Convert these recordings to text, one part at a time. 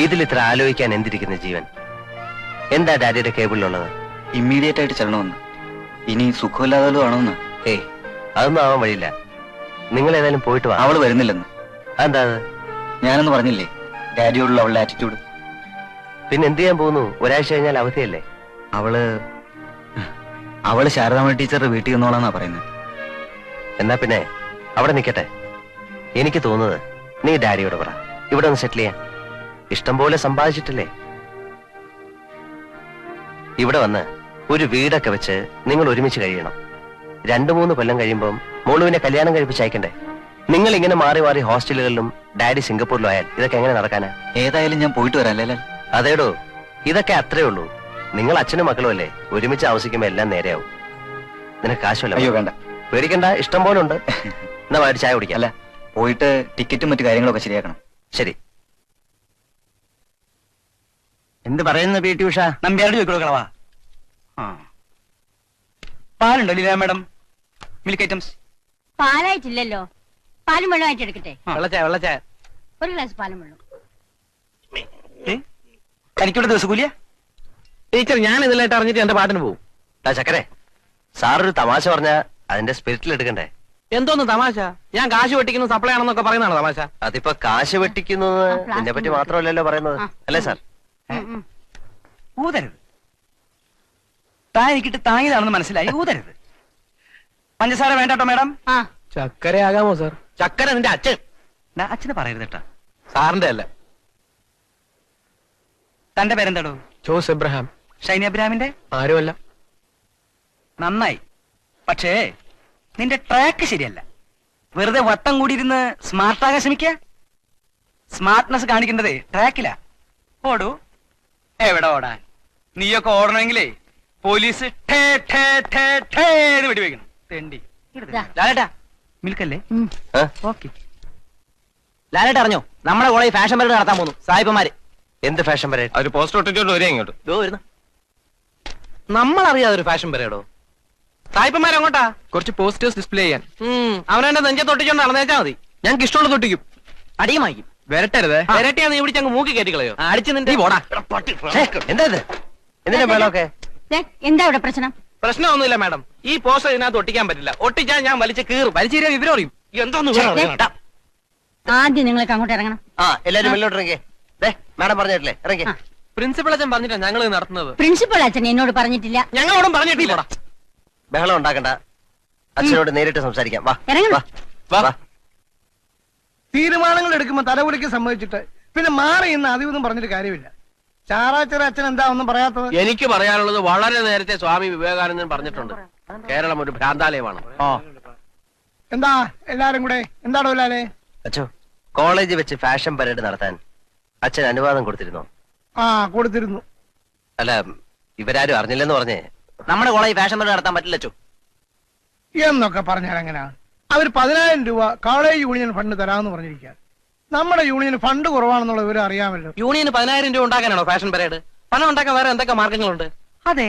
ഇതിൽ ഇത്ര ആലോചിക്കാൻ എന്തിരിക്കുന്ന ജീവൻ? എന്താ ഡാഡിയുടെ കേബിളിലുള്ളത്? ഇമ്മീഡിയറ്റ് ആയിട്ട് ചെല്ലണമെന്ന്. ഇനി സുഖമില്ലാതെ ആണോന്ന്? ഏയ്, അതൊന്നും ആവാൻ വഴിയില്ല. നിങ്ങൾ ഏതായാലും പോയിട്ട് വാ. അവള് വരുന്നില്ലെന്ന്. അതെന്താ? ഞാനൊന്ന് പറഞ്ഞില്ലേ ഡാഡിയോടുള്ള അവളുടെ ആറ്റിറ്റ്യൂഡ്. പിന്നെ എന്ത് ചെയ്യാൻ പോകുന്നു? ഒരാഴ്ച കഴിഞ്ഞാൽ അവധിയല്ലേ? അവള് ശാരദാമ്മ ടീച്ചറുടെ വീട്ടിൽ നിന്നോളാന്നാ പറയുന്നത്. എന്നാ പിന്നെ അവിടെ നിൽക്കട്ടെ. എനിക്ക് തോന്നുന്നത് നീ ഡാഡിയോട് പറ, ഇവിടെ ഒന്ന് സെറ്റിൽ ചെയ്യാൻ. ഇഷ്ടം പോലെ സമ്പാദിച്ചിട്ടില്ലേ? ഇവിടെ വന്ന് ഒരു വീടൊക്കെ വെച്ച് നിങ്ങൾ ഒരുമിച്ച് കഴിയണം. 2-3 കൊല്ലം കഴിയുമ്പം മോളുവിനെ കല്യാണം കഴിപ്പിച്ച് അയക്കണ്ടേ? നിങ്ങൾ ഇങ്ങനെ മാറി മാറി ഹോസ്റ്റലുകളിലും ഡാഡി സിംഗപ്പൂരിലും ആയാൽ ഇതൊക്കെ എങ്ങനെ നടക്കാനാ? ഏതായാലും ഞാൻ പോയിട്ട് വരാം. അല്ലേ? അതേടോ, ഇതൊക്കെ അത്രേ ഉള്ളൂ. നിങ്ങൾ അച്ഛനും മക്കളും അല്ലേ, ഒരുമിച്ച് താമസിക്കുമ്പോ എല്ലാം നേരെയാവും. നിനക്ക് കാശുമല്ല? അയ്യോ വേണ്ട, പേടിക്കണ്ട, ഇഷ്ടം പോലെ ഉണ്ട്. എന്നാ വാടി ചായ കുടിക്കാം. അല്ല, പോയിട്ട് ടിക്കറ്റും മറ്റു കാര്യങ്ങളൊക്കെ ശരിയാക്കണം. ശരി. എന്ത് പറയുന്നു പി ടി ഉഷ? നമ്പ്യാരോട് ചോദിക്കണോ? പാലുണ്ടോ ലീല മാഡം? Milk items? പാലായിട്ടില്ലല്ലോ. പാലും വെള്ളമായിട്ട് എടുക്കട്ടെ? വെള്ളച്ചായ വെള്ളച്ചായ. ഒരു ഗ്ലാസ് പാലും വെള്ളം. തനിക്കിവിടെ ദിവസക്കൂലിയ? ടീച്ചർ, ഞാൻ ഇതിലായിട്ട് അറിഞ്ഞിട്ട് എന്റെ പാട്ടിന് പോകും. ചക്കരെ, സാറൊരു തമാശ പറഞ്ഞ അതിന്റെ സ്പിരിറ്റിൽ എടുക്കണ്ടേ? എന്തോന്ന് തമാശ? ഞാൻ കാശ് വെട്ടിക്കുന്നു സപ്ലൈ ആണെന്നൊക്കെ പറയുന്നതാണ് തമാശ. അതിപ്പോ കാശ് വെട്ടിക്കുന്നത് നിന്നെ പറ്റി മാത്രമല്ലല്ലോ പറയുന്നത്, അല്ലേ സാർ? ഊതരുത്. താൻ എനിക്കിട്ട് താങ്ങിയതാണെന്ന് മനസ്സിലായി. ഊതരുത്. പഞ്ചസാര വേണ്ടോ മാഡം? ചക്കര ആകാമോ സാർ? ചക്കര നിന്റെ അച്ഛൻ. അച്ഛന് പറയരുത് കേട്ടാ. സാറിന്റെ അല്ല. തന്റെ പേരെന്താടോ? ജോസ് എബ്രഹാം. ഷൈനി അബ്രഹാമിന്റെ? ആരുമല്ല. നന്നായി. പക്ഷേ നിന്റെ ട്രാക്ക് ശരിയല്ല. വെറുതെ വട്ടം കൂടിയിരുന്ന് സ്മാർട്ടാകാൻ ശ്രമിക്ക. സ്മാർട്ട്നെസ് കാണിക്കേണ്ടതേ ട്രാക്കിലാ. ഓടൂ. എവിടെ ഓടാൻ? നീയൊക്കെ ഓടണമെങ്കിലേ പോലീസ് വെടിവെക്കണം. തെണ്ടി. ലാലേട്ടാ, മിൽക്കല്ലേ? ഓക്കെ. ലാലേട്ട് അറിഞ്ഞോ, നമ്മുടെ കോളേജ് ഫാഷൻ പരേഡ് നടത്താൻ പോകുന്നു സായിപ്പന്മാര്. എന്ത് ഫാഷൻ പരേഡ്? ഒരു പോസ്റ്റർ ഒട്ടിച്ചോണ്ട് വരിക ഇങ്ങോട്ട്. നമ്മളറിയാതെ ഒരു ഫാഷൻ പരേഡോ? സായിപ്പന്മാരങ്ങോട്ടാ? കുറച്ച് പോസ്റ്റേഴ്സ് ഡിസ്പ്ലേ ചെയ്യാൻ. അവനെ നെഞ്ചത്ത് ഒട്ടിച്ചോണ്ട് നടന്നേച്ചാ മതി. ഞങ്ങൾക്ക് ഇഷ്ടമുള്ളത് തൊട്ടിക്കും. അടിയും വാങ്ങിക്കും. വരട്ടരുത്. വരട്ടിയാ നീ പിടിച്ചങ്ങ് മൂക്കി കയറ്റിക്കളയോ? അടിച്ച് നിന്റെ പോടാ. എന്താ ഇത്? എന്തിനാ വേളമൊക്കെ? എന്താ ഇവിടെ പ്രശ്നം? പ്രശ്നമൊന്നുമില്ല മാഡം. ഈ പോസ്റ്റർ ഇതിനകത്ത് ഒട്ടിക്കാൻ പറ്റില്ല. ഒട്ടിച്ചാൽ ഞാൻ വലിച്ച് കീറും. വലിച്ചേരിയ വിവരം അറിയും. എന്തോന്ന് ആദ്യം നിങ്ങൾക്ക് അങ്ങോട്ട് ഇറങ്ങണം. എല്ലാരും വെള്ളോട്ട് ഇറങ്ങിയേ. മാഡം പറഞ്ഞിട്ടില്ലേ, ഇറങ്ങിയേ. പ്രിൻസിപ്പൾ അച്ഛൻ പറഞ്ഞിട്ടാ ഞങ്ങൾ നടത്തുന്നത്. പ്രിൻസിപ്പൾ അച്ഛൻ എന്നോട് പറഞ്ഞിട്ടില്ല. ഞങ്ങളോടും പറഞ്ഞിട്ടില്ല. ബഹളം ഉണ്ടാക്കണ്ട. അച്ഛനോട് നേരിട്ട് സംസാരിക്കാം. വാ ഇറങ്ങണം. വാ. തീരുമാനങ്ങൾ എടുക്കുമ്പോ തലകുലിക്ക് സംഭവിച്ചിട്ട് പിന്നെ മാറി ഇന്ന് അധികമൊന്നും പറഞ്ഞിട്ട് കാര്യമില്ല. ചാറാച്ചറ അച്ഛൻ എന്താ ഒന്നും പറയാത്തത്? എനിക്ക് പറയാനുള്ളത് വളരെ നേരത്തെ സ്വാമി വിവേകാനന്ദൻ പറഞ്ഞിട്ടുണ്ട്. കേരളം ഒരു ഭ്രാന്താലയമാണ്. എന്താ എല്ലാരും കൂടെ എന്താണോ ലാലേ? അച്ഛോ, കോളേജ് വെച്ച് ഫാഷൻ പരേഡ് നടത്താൻ അച്ഛൻ അനുവാദം കൊടുത്തിരുന്നോ? കൊടുത്തിരുന്നു. അല്ല, ഇവരാരും അറിഞ്ഞില്ലെന്ന് പറഞ്ഞേ. നമ്മുടെ കോളേജ് ഫാഷൻ പരേഡ് നടത്താൻ പറ്റില്ല അച്ഛോ. എന്നൊക്കെ പറഞ്ഞാൽ എങ്ങനെയാ? അവർ 10,000 രൂപ കോളേജ് യൂണിയൻ ഫണ്ട് തരാമെന്ന് പറഞ്ഞിരിക്കുക. നമ്മുടെ യൂണിയന് ഫണ്ട് കുറവാണെന്നുള്ള വിവരം അറിയാമല്ലോ. യൂണിയന് 10,000 രൂപ ഉണ്ടാക്കാനാണോ ഫാഷൻ പരേഡ്? പണം ഉണ്ടാക്കാൻ വേറെ എന്തൊക്കെ മാർഗങ്ങളുണ്ട്? അതെ,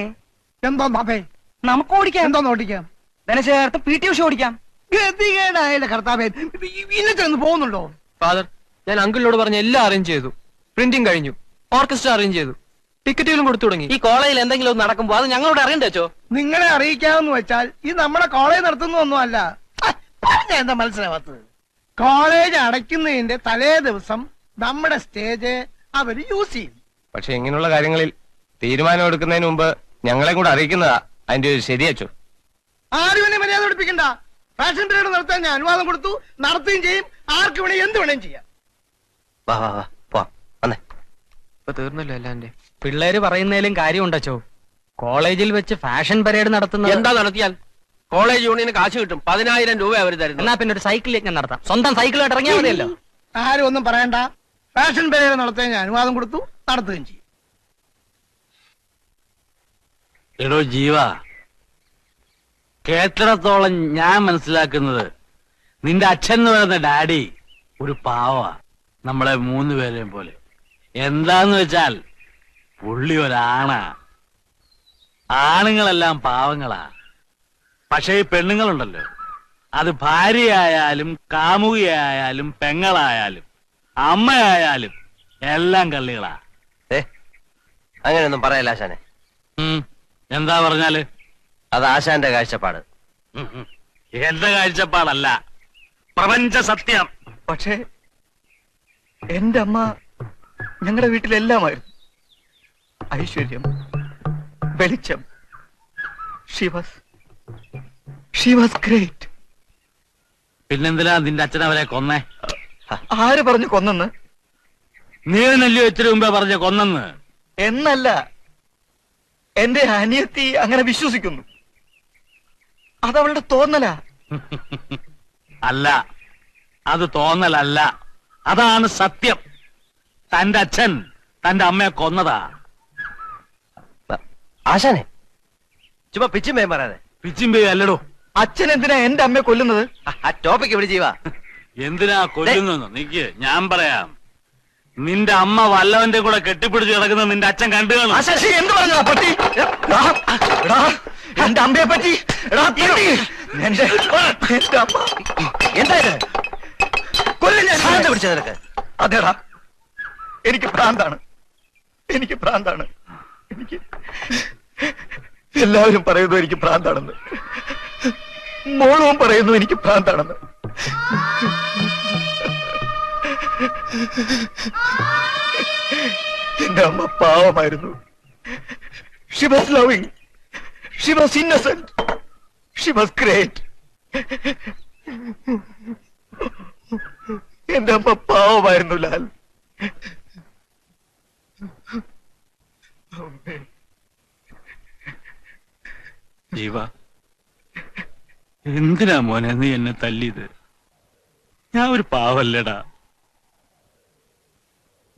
എന്തോന്നേ നമുക്ക് ഓടിക്കാം. എന്തോന്ന് ഓടിക്കാം? ധനശേഖരത്ത് PT ഉഷ ഓടിക്കാം. ഗതികേടായാലും കർത്താവേ, ഇന്നത്തെ പോകുന്നുണ്ടോ? ഫാദർ, ഞാൻ അങ്കിളിനോട് പറഞ്ഞ എല്ലാം അറേഞ്ച് ചെയ്തു. പ്രിന്റിംഗ് കഴിഞ്ഞു, ഓർക്കസ്ട്ര അറേഞ്ച് ചെയ്തു, ടിക്കറ്റുകളും കൊടുത്തു തുടങ്ങി. ഈ കോളേജിൽ എന്തെങ്കിലും ഒന്ന് നടക്കുമ്പോ അത് ഞങ്ങളോട് അറിയണ്ടേ അച്ഛോ? നിങ്ങളെ അറിയിക്കാമെന്ന് വെച്ചാൽ ഇത് നമ്മുടെ കോളേജ് നടത്തുന്നൊന്നും അല്ല. എന്താ മനസ്സിലാവാത്തത്? കോളേജ് അടയ്ക്കുന്നതിന്റെ തലേ ദിവസം നമ്മുടെ സ്റ്റേജ് അവര് യൂസ് ചെയ്യും. പക്ഷെ ഇങ്ങനെയുള്ള കാര്യങ്ങളിൽ തീരുമാനം എടുക്കുന്നതിന് മുമ്പ് ഞങ്ങളെ കൂടെ അറിയിക്കുന്നതാ അതിന്റെ ഒരു ശരിയച്ചോ. ആരും എന്നെ മര്യാദ പഠിപ്പിക്കണ്ട. ഫാഷൻ പരേഡ് നടത്താൻ ഞാൻ അനുവാദം കൊടുത്തു, നടത്തുകയും ചെയ്യും. ആർക്ക് വേണേ എന്ത് വേണേലും ചെയ്യാം. വാ വാ വാ, പോവാം. വന്നേ. ഇപ്പൊ തീർന്നല്ലോ എല്ലാം. പിള്ളേര് പറയുന്നതിലും കാര്യമുണ്ടോ? കോളേജിൽ വെച്ച് ഫാഷൻ പരേഡ് നടത്തുന്നത് എന്താ? നടത്തിയാൽ കോളേജ് യൂണിയന് കാശ് കിട്ടും. 10,000 രൂപ അവർ തരുന്നു. എന്നാ പിന്നെ ഒരു സൈക്കിൾ യജ്ഞം നടത്താം. സ്വന്തം സൈക്കിളായിട്ട് ഇറങ്ങിയാൽ മതിയല്ലോ. ആരും ഒന്നും പറയണ്ട. ഫാഷൻ പരേഡ് നടത്താൻ ഞാൻ അനുവാദം കൊടുത്തു, നടത്തുകയും ചെയ്യും. എടോ ജീവ, കേട്ടിടത്തോളം ഞാൻ മനസ്സിലാക്കുന്നത് നിന്റെ അച്ഛൻ എന്ന് പറയുന്ന ഡാഡി ഒരു പാവ, നമ്മളെ 3 പേരെയും പോലെ. എന്താന്ന് വെച്ചാൽ പുള്ളി ഒരാണാ. ആണുങ്ങളെല്ലാം പാവങ്ങളാ. പക്ഷേ ഈ പെണ്ണുങ്ങളുണ്ടല്ലോ, അത് ഭാര്യയായാലും കാമുകിയായാലും പെങ്ങളായാലും അമ്മയായാലും എല്ലാം കള്ളികളാ. ഏ അങ്ങനെയൊന്നും പറയല്ല ആശാനെ. എന്താ പറഞ്ഞാല്? അത് ആശാന്റെ കാഴ്ചപ്പാട്. എന്റെ കാഴ്ചപ്പാടല്ല, പ്രപഞ്ച സത്യം. പക്ഷേ എന്റെ അമ്മ ഞങ്ങളുടെ വീട്ടിലെല്ലാമായിരുന്നു. ഐശ്വര്യം, വെളിച്ചം. She was great. പിന്നെന്തിനാ നിന്റെ അച്ഛൻ അവരെ കൊന്നേ? ആര് പറഞ്ഞു കൊന്നെന്ന്? നീ തന്നെയല്ലോ ഇത്തിരി മുമ്പേ പറഞ്ഞ കൊന്നെന്ന്. എന്നല്ല, എന്റെ അനിയത്തി അങ്ങനെ വിശ്വസിക്കുന്നു. അതവളുടെ തോന്നലാ. അല്ല, അത് തോന്നലല്ല, അതാണ് സത്യം. തന്റെ അച്ഛൻ തന്റെ അമ്മയെ കൊന്നതാ. ആശാനെ ചുമ്മാ പിച്ചും പേയും പറയാതെ. പിച്ചിമ്പേ അല്ലടോ. അച്ഛൻ എന്തിനാ എന്റെ അമ്മയെ കൊല്ലുന്നത്? ആ ടോപ്പിക്ക് ഇവിടെ ചെയ്യുക. എന്തിനാ കൊല്ലുന്നു? നിക്ക്, ഞാൻ പറയാം. നിന്റെ അമ്മ വല്ലവന്റെ കൂടെ കെട്ടിപ്പിടിച്ച് കിടക്കുന്നത് നിന്റെ അച്ഛൻ കണ്ടു കാണും. എന്ത് പറഞ്ഞ പറ്റി? എന്റെ അമ്മയെ പറ്റി എന്താ പിടിച്ചത് നിനക്ക്? അതേടാ, എനിക്ക് ഭ്രാന്താണ്. എനിക്ക് എല്ലാവരും പറയുന്നു എനിക്ക് ഭ്രാന്താണെന്ന്. മോളും പറയുന്നു എനിക്ക് ഭ്രാന്താണെന്ന്. എന്റെ അമ്മ പാവമായിരുന്നു. She was loving. She was innocent. She was great. എന്റെ അമ്മ പാവമായിരുന്നു ലാൽ. ജീവ, എന്തിനാ മോനെ നീ എന്നെ തല്ലിയത്? ഞാൻ ഒരു പാവല്ലടാ.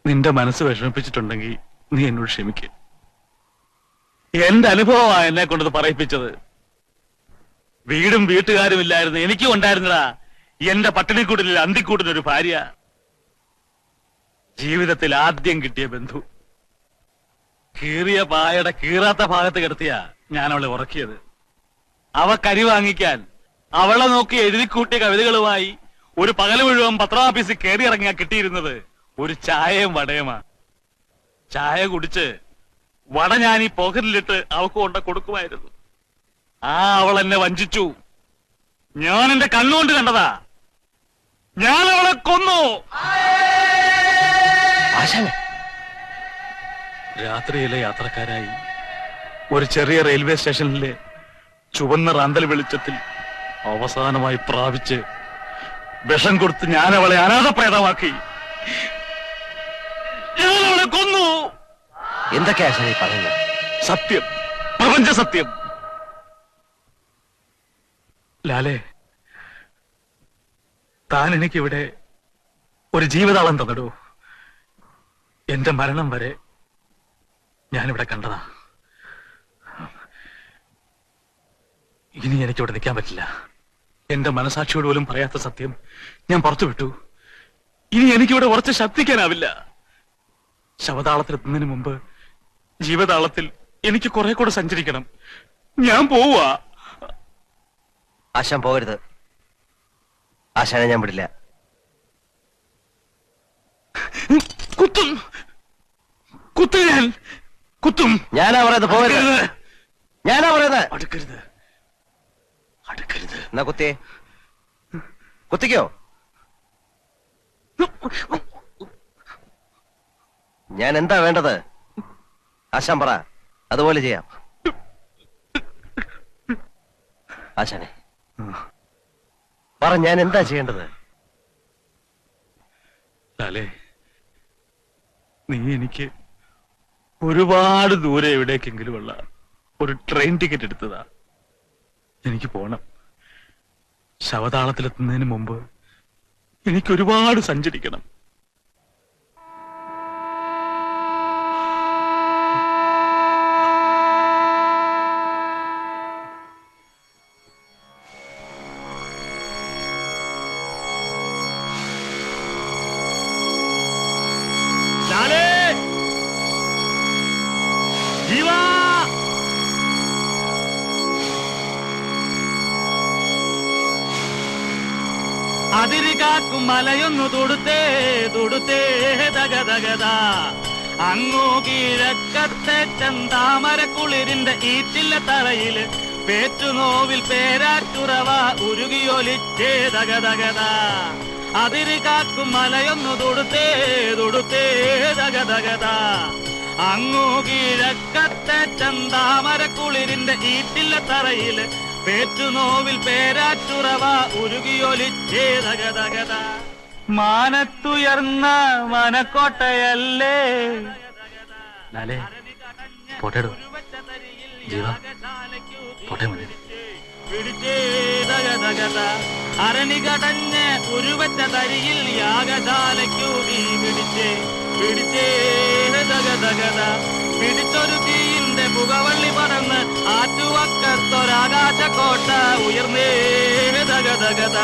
നിന്റെ മനസ്സ് വിഷമിപ്പിച്ചിട്ടുണ്ടെങ്കിൽ നീ എന്നോട് ക്ഷമിക്ക. എന്റെ അനുഭവമാണ് എന്നെ കൊണ്ടത് പറയിപ്പിച്ചത്. വീടും വീട്ടുകാരും ഇല്ലായിരുന്നു, എനിക്കും ഉണ്ടായിരുന്നടാ എന്റെ പട്ടിണിക്കൂട്ടിൽ അന്തിക്കൂട്ടിനൊരു ഭാര്യ. ജീവിതത്തിൽ ആദ്യം കിട്ടിയ ബന്ധു. കീറിയ പായയുടെ കീറാത്ത ഭാഗത്ത് കിടത്തിയ ഞാൻ അവളെ ഉറക്കിയത്. അവ കരി വാങ്ങിക്കാൻ അവളെ നോക്കി എഴുതിക്കൂട്ടിയ കവിതകളുമായി ഒരു പകൽ മുഴുവൻ പത്രാഫീസിൽ കയറി ഇറങ്ങിയാ കിട്ടിയിരുന്നത് ഒരു ചായയും വടയുമാ. ചായ കുടിച്ച് വട ഞാൻ ഈ പോക്കറ്റിലിട്ട് അവക്ക് കൊണ്ട കൊടുക്കുമായിരുന്നു. അവൾ എന്നെ വഞ്ചിച്ചു. ഞാൻ എന്റെ കണ്ണുകൊണ്ട് കണ്ടതാ. ഞാൻ അവളെ കൊന്നു. രാത്രിയിലെ യാത്രക്കാരായി ഒരു ചെറിയ റെയിൽവേ സ്റ്റേഷനിലെ ചുവന്ന റാന്തൽ വെളിച്ചത്തിൽ അവസാനമായി പ്രാപിച്ച് വിഷം കൊടുത്ത് ഞാൻ അവളെ അനാഥപ്രേതമാക്കി. ഞാൻ അവളെ കൊന്നു. എന്തൊക്കെയാ ആശാനെ പറയുന്നത്? സത്യം, പ്രപഞ്ച സത്യം. ലാലേ, താൻ എനിക്കിവിടെ ഒരു ജീവിതാളം തന്നിടൂ. എന്റെ മരണം വരെ ഞാനിവിടെ കണ്ടതാ. ഇനി എനിക്കിവിടെ നിൽക്കാൻ പറ്റില്ല. എന്റെ മനസാക്ഷിയോട് പോലും പറയാത്ത സത്യം ഞാൻ പുറത്തുവിട്ടു. ഇനി എനിക്കിവിടെ ഉറച്ച് ശബ്ദിക്കാനാവില്ല. ശവതാളത്തിലെത്തുന്നതിന് മുമ്പ് ജീവതാളത്തിൽ എനിക്ക് കുറെ കൂടെ സഞ്ചരിക്കണം. ഞാൻ പോവാ. ആശാൻ പോകരുത്. ആശാനെ ഞാൻ വിടില്ല. കുത്തും, കുത്തും, കുത്തും. ഞാനാ പറയുന്നത്, പോകരുത്. ഞാനാ പറയുന്നത്. അടുക്കരുത്, അടുക്കരുത്. എന്നാ കുത്തിയേ, കുത്തിക്കോ. ഞാൻ എന്താ വേണ്ടത് ആശാൻ പറ, അതുപോലെ ചെയ്യാം. ആശാനെ പറ, ഞാൻ എന്താ ചെയ്യേണ്ടത്? ലാലേ, നീ എനിക്ക് ഒരുപാട് ദൂരെ എവിടേക്കെങ്കിലും ഉള്ള ഒരു ട്രെയിൻ ടിക്കറ്റ് എടുത്തതാ. എനിക്ക് പോണം. ശവതാളത്തിലെത്തുന്നതിന് മുമ്പ് എനിക്ക് ഒരുപാട് സഞ്ചരിക്കണം. അതിരികാക്കും മലയൊന്നു തൊടുത്തേ തൊടുത്തേ ദഗദഗദ അങ്ങോ കിഴക്കത്തെ ചെന്താമര കുളിരിന്റെ ഈറ്റില്ല തറയില് പേറ്റുനോവിൽ പേരാറ്റുറവ ഉരുകിയൊലിച്ചേ ദഗദഗദ അതിര് കാക്കും മലയൊന്നു തൊടുത്തേ തൊടുത്തേ ദഗദഗദ അങ്ങോ കിഴക്കത്തെ ചെന്താമര കുളിരിന്റെ ഈറ്റില്ല തറയില് പേറ്റുനോവിൽ പേരാറ്റുറവ ഉരുകിയൊലിച്ചേ ദഗദഗദ മാനത്തുയർന്ന മനക്കോട്ടയല്ലേ ലാലേ പോട്ടെടോ ജീവ പോട്ടെ മതി പിടിച്ചേ ദഗദഗദ അരണി കടഞ്ഞ് ഉരുവച്ച തരിയിൽ യാഗശാലയ്ക്കു തീ പിടിച്ചേ പിടിച്ചേ ദഗദഗദ പിടിച്ചൊരു തീയിന്റെ പുകവള്ളി പറന്ന് ആറ്റുവക്കത്തൊരാകാശക്കോട്ട ഉയർന്നേ ദഗദഗദ